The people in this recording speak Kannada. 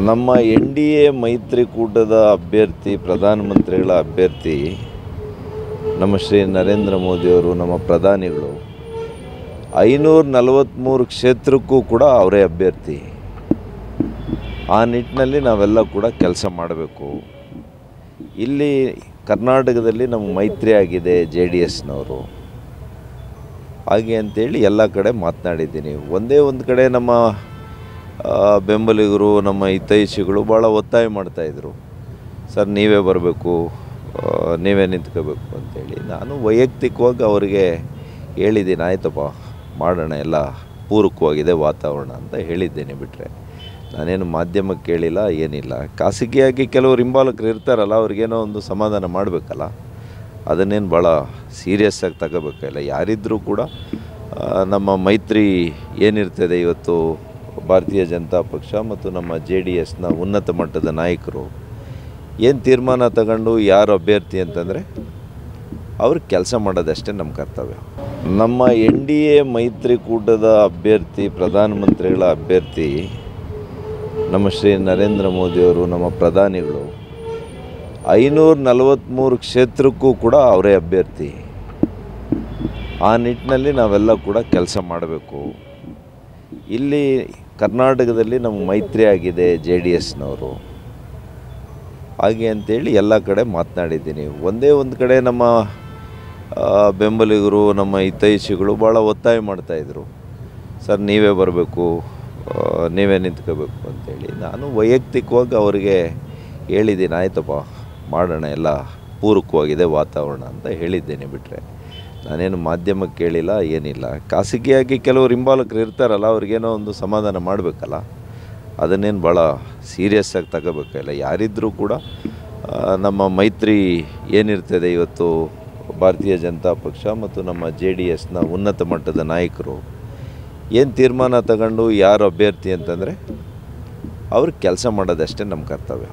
ನಮ್ಮ ಎನ್.ಡಿ.ಎ ಮೈತ್ರಿಕೂಟದ ಅಭ್ಯರ್ಥಿ ಪ್ರಧಾನಮಂತ್ರಿಗಳ ಅಭ್ಯರ್ಥಿ ನಮ್ಮ ಶ್ರೀ ನರೇಂದ್ರ ಮೋದಿಯವರು, ನಮ್ಮ ಪ್ರಧಾನಿಗಳು 543 ಕ್ಷೇತ್ರಕ್ಕೂ ಕೂಡ ಅವರೇ ಅಭ್ಯರ್ಥಿ. ಆ ನಿಟ್ಟಿನಲ್ಲಿ ನಾವೆಲ್ಲ ಕೂಡ ಕೆಲಸ ಮಾಡಬೇಕು. ಇಲ್ಲಿ ಕರ್ನಾಟಕದಲ್ಲಿ ನಮ್ಮ ಮೈತ್ರಿ ಆಗಿದೆ JDSನವರು, ಹಾಗೆ ಅಂತೇಳಿ ಎಲ್ಲ ಕಡೆ ಮಾತನಾಡಿದ್ದೀನಿ. ಒಂದು ಕಡೆ ನಮ್ಮ ಬೆಂಬಲಿಗರು, ನಮ್ಮ ಹಿತೈಷಿಗಳು ಭಾಳ ಒತ್ತಾಯ ಮಾಡ್ತಾಯಿದ್ರು, ಸರ್ ನೀವೇ ಬರಬೇಕು, ನೀವೇ ನಿಂತ್ಕೋಬೇಕು ಅಂತೇಳಿ. ನಾನು ವೈಯಕ್ತಿಕವಾಗಿ ಅವರಿಗೆ ಹೇಳಿದ್ದೀನಿ, ಆಯ್ತಪ್ಪ ಮಾಡೋಣ, ಎಲ್ಲ ಪೂರಕವಾಗಿದೆ ವಾತಾವರಣ ಅಂತ ಹೇಳಿದ್ದೇನೆ. ಬಿಟ್ಟರೆ ನಾನೇನು ಮಾಧ್ಯಮಕ್ಕೆ ಕೇಳಿಲ್ಲ, ಏನಿಲ್ಲ. ಖಾಸಗಿಯಾಗಿ ಕೆಲವರು ಹಿಂಬಾಲಕರು ಇರ್ತಾರಲ್ಲ, ಅವ್ರಿಗೇನೋ ಒಂದು ಸಮಾಧಾನ ಮಾಡಬೇಕಲ್ಲ, ಅದನ್ನೇನು ಭಾಳ ಸೀರಿಯಸ್ಸಾಗಿ ತಗೋಬೇಕಿಲ್ಲ. ಯಾರಿದ್ದರೂ ಕೂಡ ನಮ್ಮ ಮೈತ್ರಿ ಏನಿರ್ತದೆ ಇವತ್ತು, ಭಾರತೀಯ ಜನತಾ ಪಕ್ಷ ಮತ್ತು ನಮ್ಮ JDSನ ಉನ್ನತ ಮಟ್ಟದ ನಾಯಕರು ಏನು ತೀರ್ಮಾನ ತಗೊಂಡು ಯಾರು ಅಭ್ಯರ್ಥಿ ಅಂತಂದರೆ ಅವ್ರಿಗೆ ಕೆಲಸ ಮಾಡೋದಷ್ಟೇ ನಮ್ಮ ಕರ್ತವ್ಯ. ನಮ್ಮ ಎನ್.ಡಿ.ಎ ಮೈತ್ರಿಕೂಟದ ಅಭ್ಯರ್ಥಿ ಪ್ರಧಾನಮಂತ್ರಿಗಳ ಅಭ್ಯರ್ಥಿ ನಮ್ಮ ಶ್ರೀ ನರೇಂದ್ರ ಮೋದಿಯವರು, ನಮ್ಮ ಪ್ರಧಾನಿಗಳು 543 ಕ್ಷೇತ್ರಕ್ಕೂ ಕೂಡ ಅವರೇ ಅಭ್ಯರ್ಥಿ. ಆ ನಿಟ್ಟಿನಲ್ಲಿ ನಾವೆಲ್ಲ ಕೂಡ ಕೆಲಸ ಮಾಡಬೇಕು. ಇಲ್ಲಿ ಕರ್ನಾಟಕದಲ್ಲಿ ನಮ್ಮ ಮೈತ್ರಿ ಆಗಿದೆ JDSನವರು, ಹಾಗೆ ಅಂತೇಳಿ ಎಲ್ಲ ಕಡೆ ಮಾತನಾಡಿದ್ದೀನಿ. ಒಂದು ಕಡೆ ನಮ್ಮ ಬೆಂಬಲಿಗರು, ನಮ್ಮ ಹಿತೈಷಿಗಳು ಭಾಳ ಒತ್ತಾಯ ಮಾಡ್ತಾಯಿದ್ರು, ಸರ್ ನೀವೇ ಬರಬೇಕು, ನೀವೇ ನಿಂತ್ಕೋಬೇಕು ಅಂತೇಳಿ. ನಾನು ವೈಯಕ್ತಿಕವಾಗಿ ಅವರಿಗೆ ಹೇಳಿದ್ದೀನಿ, ಆಯ್ತಪ್ಪ ಮಾಡೋಣ, ಎಲ್ಲ ಪೂರಕವಾಗಿದೆ ವಾತಾವರಣ ಅಂತ ಹೇಳಿದ್ದೇನೆ. ಬಿಟ್ಟರೆ ನಾನೇನು ಮಾಧ್ಯಮಕ್ಕೆ ಕೇಳಿಲ್ಲ, ಏನಿಲ್ಲ. ಖಾಸಗಿಯಾಗಿ ಕೆಲವರು ಹಿಂಬಾಲಕರು ಇರ್ತಾರಲ್ಲ, ಅವ್ರಿಗೇನೋ ಒಂದು ಸಮಾಧಾನ ಮಾಡಬೇಕಲ್ಲ, ಅದನ್ನೇನು ಭಾಳ ಸೀರಿಯಸ್ಸಾಗಿ ತಗೋಬೇಕಿಲ್ಲ. ಯಾರಿದ್ದರೂ ಕೂಡ ನಮ್ಮ ಮೈತ್ರಿ ಏನಿರ್ತದೆ ಇವತ್ತು, ಭಾರತೀಯ ಜನತಾ ಪಕ್ಷ ಮತ್ತು ನಮ್ಮ JDSನ ಉನ್ನತ ಮಟ್ಟದ ನಾಯಕರು ಏನು ತೀರ್ಮಾನ ತಗೊಂಡು ಯಾರು ಅಭ್ಯರ್ಥಿ ಅಂತಂದರೆ ಅವ್ರಿಗೆ ಕೆಲಸ ಮಾಡೋದಷ್ಟೇ ನಮ್ಮ ಕರ್ತವ್ಯ.